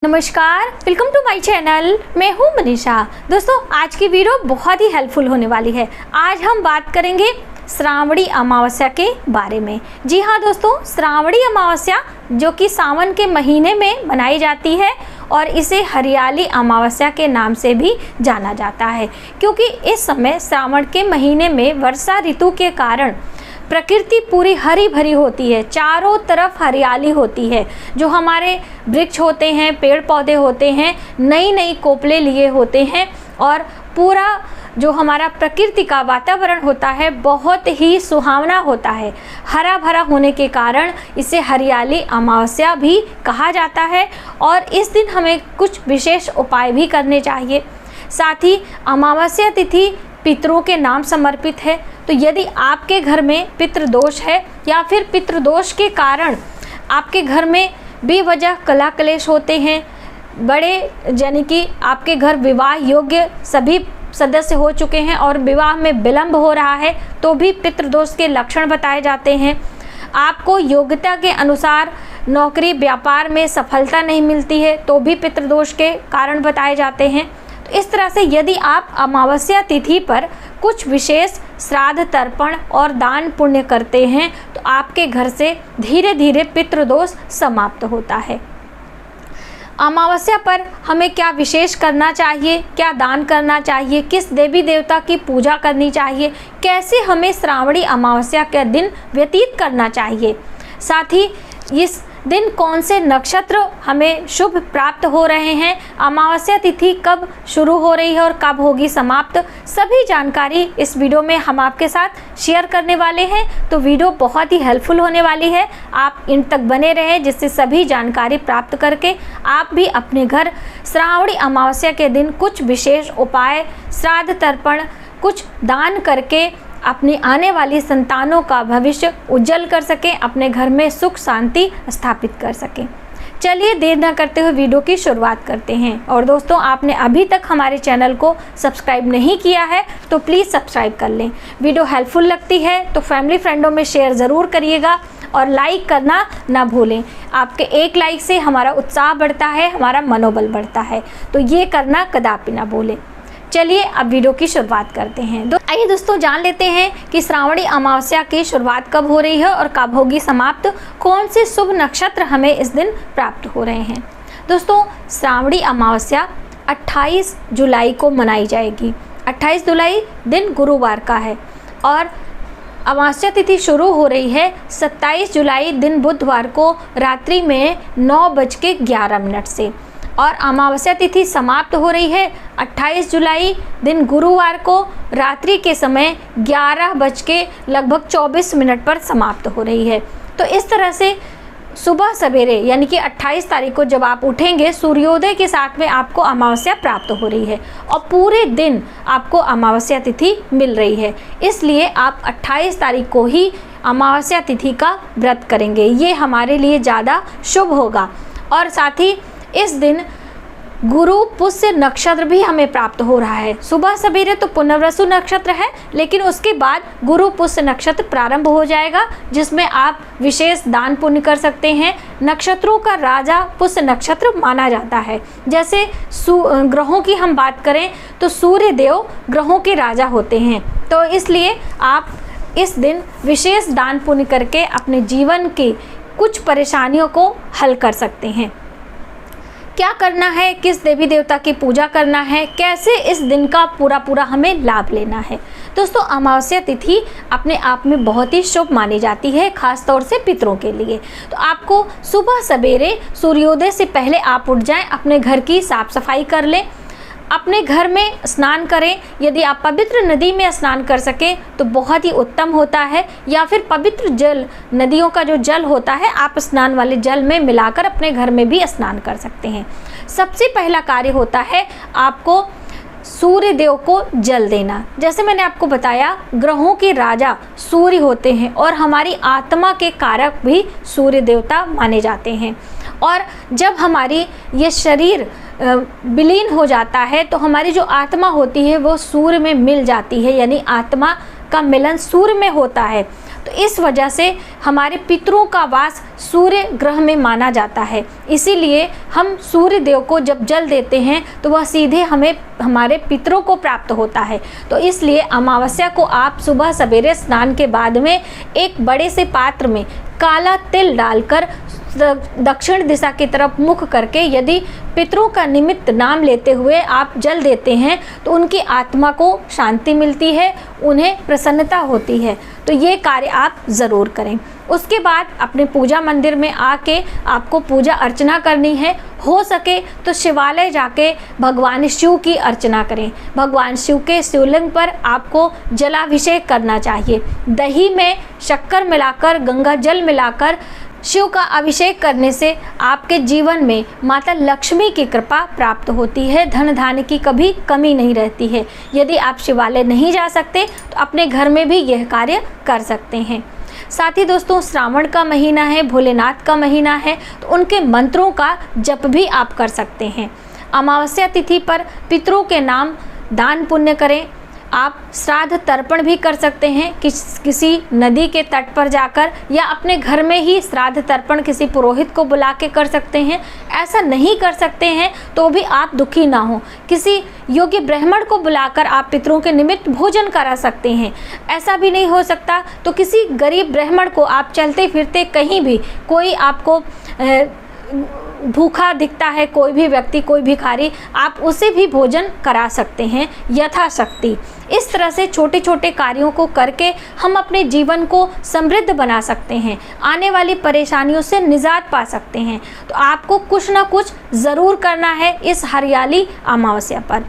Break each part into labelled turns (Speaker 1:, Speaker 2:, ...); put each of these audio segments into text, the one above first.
Speaker 1: नमस्कार, welcome to my channel. मैं हूं मनीषा। दोस्तों, आज की वीडियो बहुत ही हेल्पफुल होने वाली है। आज हम बात करेंगे श्रावणी अमावस्या के बारे में। जी हाँ दोस्तों, श्रावणी अमावस्या जो कि सावन के महीने में मनाई जाती है और इसे हरियाली अमावस्या के नाम से भी जाना जाता है, क्योंकि इस समय श्रावण के महीने में वर्षा ऋतु के कारण प्रकृति पूरी हरी भरी होती है, चारों तरफ हरियाली होती है। जो हमारे वृक्ष होते हैं, पेड़ पौधे होते हैं, नई नई कोपले लिए होते हैं और पूरा जो हमारा प्रकृति का वातावरण होता है बहुत ही सुहावना होता है। हरा भरा होने के कारण इसे हरियाली अमावस्या भी कहा जाता है और इस दिन हमें कुछ विशेष उपाय भी करने चाहिए। साथ ही अमावस्या तिथि पितरों के नाम समर्पित है, तो यदि आपके घर में पितृदोष है या फिर पितृदोष के कारण आपके घर में बेवजह कलह क्लेश होते हैं, बड़े यानी कि आपके घर विवाह योग्य सभी सदस्य हो चुके हैं और विवाह में विलंब हो रहा है, तो भी पितृदोष के लक्षण बताए जाते हैं। आपको योग्यता के अनुसार नौकरी व्यापार में सफलता नहीं मिलती है, तो भी पितृदोष के कारण बताए जाते हैं। इस तरह से यदि आप अमावस्या तिथि पर कुछ विशेष श्राद्ध तर्पण और दान पुण्य करते हैं तो आपके घर से धीरे धीरे पितृदोष समाप्त होता है। अमावस्या पर हमें क्या विशेष करना चाहिए, क्या दान करना चाहिए, किस देवी देवता की पूजा करनी चाहिए, कैसे हमें श्रावणी अमावस्या का दिन व्यतीत करना चाहिए, साथ ही इस दिन कौन से नक्षत्र हमें शुभ प्राप्त हो रहे हैं, अमावस्या तिथि कब शुरू हो रही है और कब होगी समाप्त, सभी जानकारी इस वीडियो में हम आपके साथ शेयर करने वाले हैं। तो वीडियो बहुत ही हेल्पफुल होने वाली है, आप इन तक बने रहें जिससे सभी जानकारी प्राप्त करके आप भी अपने घर श्रावणी अमावस्या के दिन कुछ विशेष उपाय, श्राद्ध तर्पण, कुछ दान करके अपनी आने वाली संतानों का भविष्य उज्जवल कर सकें, अपने घर में सुख शांति स्थापित कर सकें। चलिए देर न करते हुए वीडियो की शुरुआत करते हैं। और दोस्तों, आपने अभी तक हमारे चैनल को सब्सक्राइब नहीं किया है तो प्लीज़ सब्सक्राइब कर लें। वीडियो हेल्पफुल लगती है तो फैमिली फ्रेंडों में शेयर ज़रूर करिएगा और लाइक करना ना भूलें। आपके एक लाइक से हमारा उत्साह बढ़ता है, हमारा मनोबल बढ़ता है, तो ये करना कदापि ना भूलें। चलिए अब वीडियो की शुरुआत करते हैं। आइए दोस्तों, जान लेते हैं कि श्रावणी अमावस्या की शुरुआत कब हो रही है और कब होगी समाप्त, कौन से शुभ नक्षत्र हमें इस दिन प्राप्त हो रहे हैं। दोस्तों, श्रावणी अमावस्या 28 जुलाई को मनाई जाएगी। 28 जुलाई दिन गुरुवार का है और अमावस्या तिथि शुरू हो रही है 27 जुलाई दिन बुधवार को रात्रि में 9:11 से और अमावस्या तिथि समाप्त हो रही है 28 जुलाई दिन गुरुवार को रात्रि के समय 11:24 पर समाप्त हो रही है। तो इस तरह से सुबह सवेरे यानी कि 28 तारीख को जब आप उठेंगे, सूर्योदय के साथ में आपको अमावस्या प्राप्त हो रही है और पूरे दिन आपको अमावस्या तिथि मिल रही है। इसलिए आप 28 तारीख को ही अमावस्या तिथि का व्रत करेंगे, ये हमारे लिए ज़्यादा शुभ होगा। और साथ ही इस दिन गुरु पुष्य नक्षत्र भी हमें प्राप्त हो रहा है। सुबह सवेरे तो पुनर्वसु नक्षत्र है, लेकिन उसके बाद गुरु पुष्य नक्षत्र प्रारंभ हो जाएगा, जिसमें आप विशेष दान पुण्य कर सकते हैं। नक्षत्रों का राजा पुष्य नक्षत्र माना जाता है। जैसे ग्रहों की हम बात करें तो सूर्य देव ग्रहों के राजा होते हैं, तो इसलिए आप इस दिन विशेष दान पुण्य करके अपने जीवन की कुछ परेशानियों को हल कर सकते हैं। क्या करना है, किस देवी देवता की पूजा करना है, कैसे इस दिन का पूरा हमें लाभ लेना है। दोस्तों, अमावस्या तिथि अपने आप में बहुत ही शुभ मानी जाती है, खास तौर से पितरों के लिए। तो आपको सुबह सवेरे सूर्योदय से पहले आप उठ जाएं, अपने घर की साफ सफाई कर लें, अपने घर में स्नान करें। यदि आप पवित्र नदी में स्नान कर सकें तो बहुत ही उत्तम होता है, या फिर पवित्र जल, नदियों का जो जल होता है, आप स्नान वाले जल में मिलाकर अपने घर में भी स्नान कर सकते हैं। सबसे पहला कार्य होता है आपको सूर्य देव को जल देना। जैसे मैंने आपको बताया, ग्रहों के राजा सूर्य होते हैं और हमारी आत्मा के कारक भी सूर्य देवता माने जाते हैं। और जब हमारी ये शरीर विलीन हो जाता है तो हमारी जो आत्मा होती है वो सूर्य में मिल जाती है, यानी आत्मा का मिलन सूर्य में होता है। तो इस वजह से हमारे पितरों का वास सूर्य ग्रह में माना जाता है। इसीलिए हम सूर्य देव को जब जल देते हैं तो वह सीधे हमें हमारे पितरों को प्राप्त होता है। तो इसलिए अमावस्या को आप सुबह सवेरे स्नान के बाद में एक बड़े से पात्र में काला तिल डालकर दक्षिण दिशा की तरफ मुख करके यदि पितरों का निमित्त नाम लेते हुए आप जल देते हैं तो उनकी आत्मा को शांति मिलती है, उन्हें प्रसन्नता होती है। तो ये कार्य आप ज़रूर करें। उसके बाद अपने पूजा मंदिर में आके आपको पूजा अर्चना करनी है। हो सके तो शिवालय जाके भगवान शिव की अर्चना करें। भगवान शिव के शिवलिंग पर आपको जलाभिषेक करना चाहिए। दही में शक्कर मिलाकर, गंगा जल मिलाकर शिव का अभिषेक करने से आपके जीवन में माता लक्ष्मी की कृपा प्राप्त होती है, धन धान्य की कभी कमी नहीं रहती है। यदि आप शिवालय नहीं जा सकते तो अपने घर में भी यह कार्य कर सकते हैं। साथ ही दोस्तों, श्रावण का महीना है, भोलेनाथ का महीना है, तो उनके मंत्रों का जप भी आप कर सकते हैं। अमावस्या तिथि पर पितरों के नाम दान पुण्य करें। आप श्राद्ध तर्पण भी कर सकते हैं किसी नदी के तट पर जाकर, या अपने घर में ही श्राद्ध तर्पण किसी पुरोहित को बुला के कर सकते हैं। ऐसा नहीं कर सकते हैं तो भी आप दुखी ना हो, किसी योग्य ब्राह्मण को बुलाकर आप पितरों के निमित्त भोजन करा सकते हैं। ऐसा भी नहीं हो सकता तो किसी गरीब ब्राह्मण को आप चलते फिरते कहीं भी कोई आपको भूखा दिखता है, कोई भी व्यक्ति, कोई भिखारी, आप उसे भी भोजन करा सकते हैं यथाशक्ति। इस तरह से छोटे छोटे कार्यों को करके हम अपने जीवन को समृद्ध बना सकते हैं, आने वाली परेशानियों से निजात पा सकते हैं। तो आपको कुछ ना कुछ ज़रूर करना है इस हरियाली अमावस्या पर।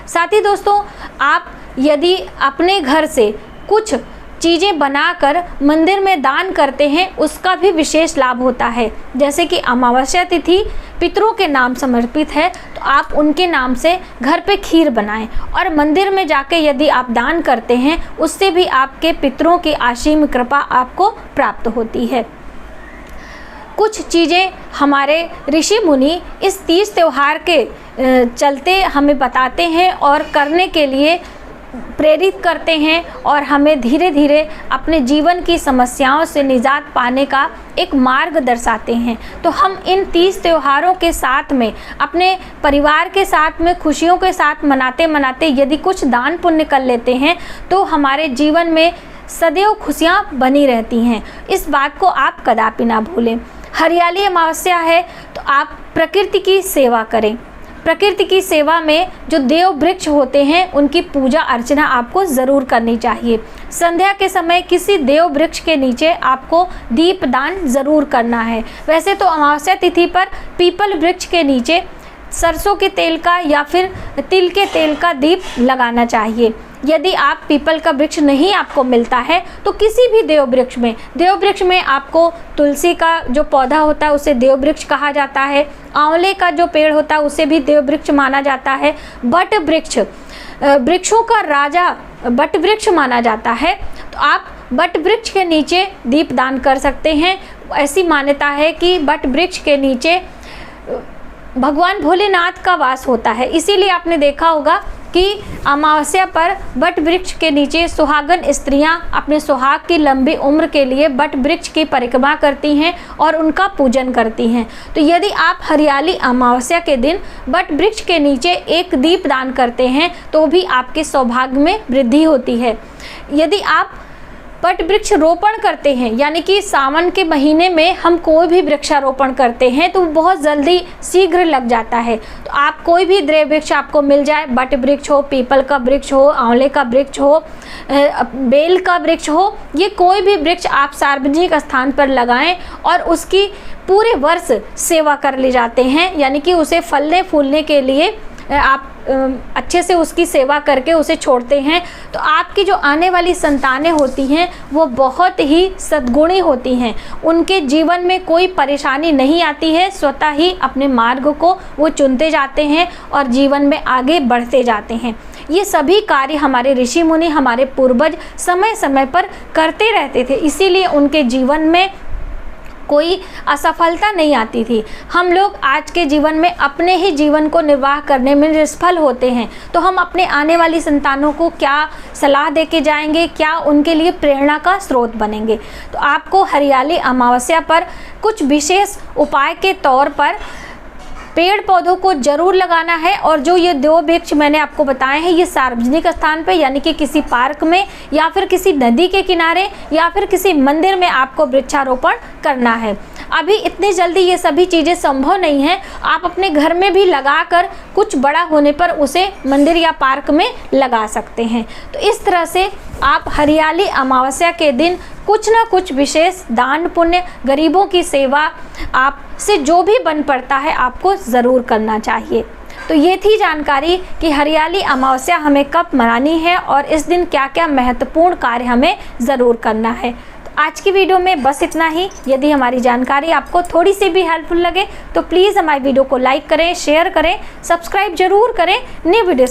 Speaker 1: साथ ही दोस्तों, आप यदि अपने घर से कुछ चीज़ें बनाकर मंदिर में दान करते हैं, उसका भी विशेष लाभ होता है। जैसे कि अमावस्या तिथि पितरों के नाम समर्पित है, तो आप उनके नाम से घर पे खीर बनाएं और मंदिर में जाके यदि आप दान करते हैं, उससे भी आपके पितरों की असीम कृपा आपको प्राप्त होती है। कुछ चीज़ें हमारे ऋषि मुनि इस तीज त्यौहार के चलते हमें बताते हैं और करने के लिए प्रेरित करते हैं, और हमें धीरे धीरे अपने जीवन की समस्याओं से निजात पाने का एक मार्ग दर्शाते हैं। तो हम इन तीज त्योहारों के साथ में अपने परिवार के साथ में खुशियों के साथ मनाते मनाते यदि कुछ दान पुण्य कर लेते हैं तो हमारे जीवन में सदैव खुशियाँ बनी रहती हैं। इस बात को आप कदापि ना भूलें। हरियाली अमावस्या है तो आप प्रकृति की सेवा करें। प्रकृति की सेवा में जो देव वृक्ष होते हैं उनकी पूजा अर्चना आपको ज़रूर करनी चाहिए। संध्या के समय किसी देव वृक्ष के नीचे आपको दीप दान ज़रूर करना है। वैसे तो अमावस्या तिथि पर पीपल वृक्ष के नीचे सरसों के तेल का या फिर तिल के तेल का दीप लगाना चाहिए। यदि आप पीपल का वृक्ष नहीं आपको मिलता है तो किसी भी देव वृक्ष में आपको तुलसी का जो पौधा होता है उसे देव वृक्ष कहा जाता है। आंवले का जो पेड़ होता है उसे भी देव वृक्ष माना जाता है। बट वृक्ष वृक्षों का राजा बट वृक्ष माना जाता है, तो आप बट वृक्ष के नीचे दीप दान कर सकते हैं। ऐसी मान्यता है कि बट वृक्ष के नीचे भगवान भोलेनाथ का वास होता है। इसीलिए आपने देखा होगा कि अमावस्या पर बट वृक्ष के नीचे सुहागन स्त्रियां अपने सुहाग की लंबी उम्र के लिए बट वृक्ष की परिक्रमा करती हैं और उनका पूजन करती हैं। तो यदि आप हरियाली अमावस्या के दिन बट वृक्ष के नीचे एक दीप दान करते हैं तो भी आपके सौभाग्य में वृद्धि होती है। यदि आप बट वृक्ष रोपण करते हैं, यानी कि सावन के महीने में हम कोई भी वृक्षारोपण करते हैं तो बहुत जल्दी शीघ्र लग जाता है। तो आप कोई भी देव वृक्ष आपको मिल जाए, बट वृक्ष हो, पीपल का वृक्ष हो, आंवले का वृक्ष हो, बेल का वृक्ष हो, ये कोई भी वृक्ष आप सार्वजनिक स्थान पर लगाएं और उसकी पूरे वर्ष सेवा कर ले जाते हैं। यानी कि उसे फलने फूलने के लिए आप अच्छे से उसकी सेवा करके उसे छोड़ते हैं, तो आपकी जो आने वाली संतानें होती हैं वो बहुत ही सद्गुणी होती हैं। उनके जीवन में कोई परेशानी नहीं आती है, स्वतः ही अपने मार्ग को वो चुनते जाते हैं और जीवन में आगे बढ़ते जाते हैं। ये सभी कार्य हमारे ऋषि मुनि, हमारे पूर्वज समय समय पर करते रहते थे, इसीलिए उनके जीवन में कोई असफलता नहीं आती थी। हम लोग आज के जीवन में अपने ही जीवन को निर्वाह करने में निष्फल होते हैं, तो हम अपने आने वाली संतानों को क्या सलाह दे के जाएंगे, क्या उनके लिए प्रेरणा का स्रोत बनेंगे। तो आपको हरियाली अमावस्या पर कुछ विशेष उपाय के तौर पर पेड़ पौधों को जरूर लगाना है, और जो ये 2 वृक्ष मैंने आपको बताए हैं ये सार्वजनिक स्थान पे यानी कि किसी पार्क में या फिर किसी नदी के किनारे या फिर किसी मंदिर में आपको वृक्षारोपण करना है। अभी इतनी जल्दी ये सभी चीज़ें संभव नहीं है, आप अपने घर में भी लगाकर कुछ बड़ा होने पर उसे मंदिर या पार्क में लगा सकते हैं। तो इस तरह से आप हरियाली अमावस्या के दिन कुछ ना कुछ विशेष दान पुण्य, गरीबों की सेवा आपसे जो भी बन पड़ता है आपको ज़रूर करना चाहिए। तो ये थी जानकारी कि हरियाली अमावस्या हमें कब मनानी है और इस दिन क्या क्या महत्वपूर्ण कार्य हमें ज़रूर करना है। तो आज की वीडियो में बस इतना ही। यदि हमारी जानकारी आपको थोड़ी सी भी हेल्पफुल लगे तो प्लीज़ हमारी वीडियो को लाइक करें, शेयर करें, सब्सक्राइब जरूर करें। नई वीडियो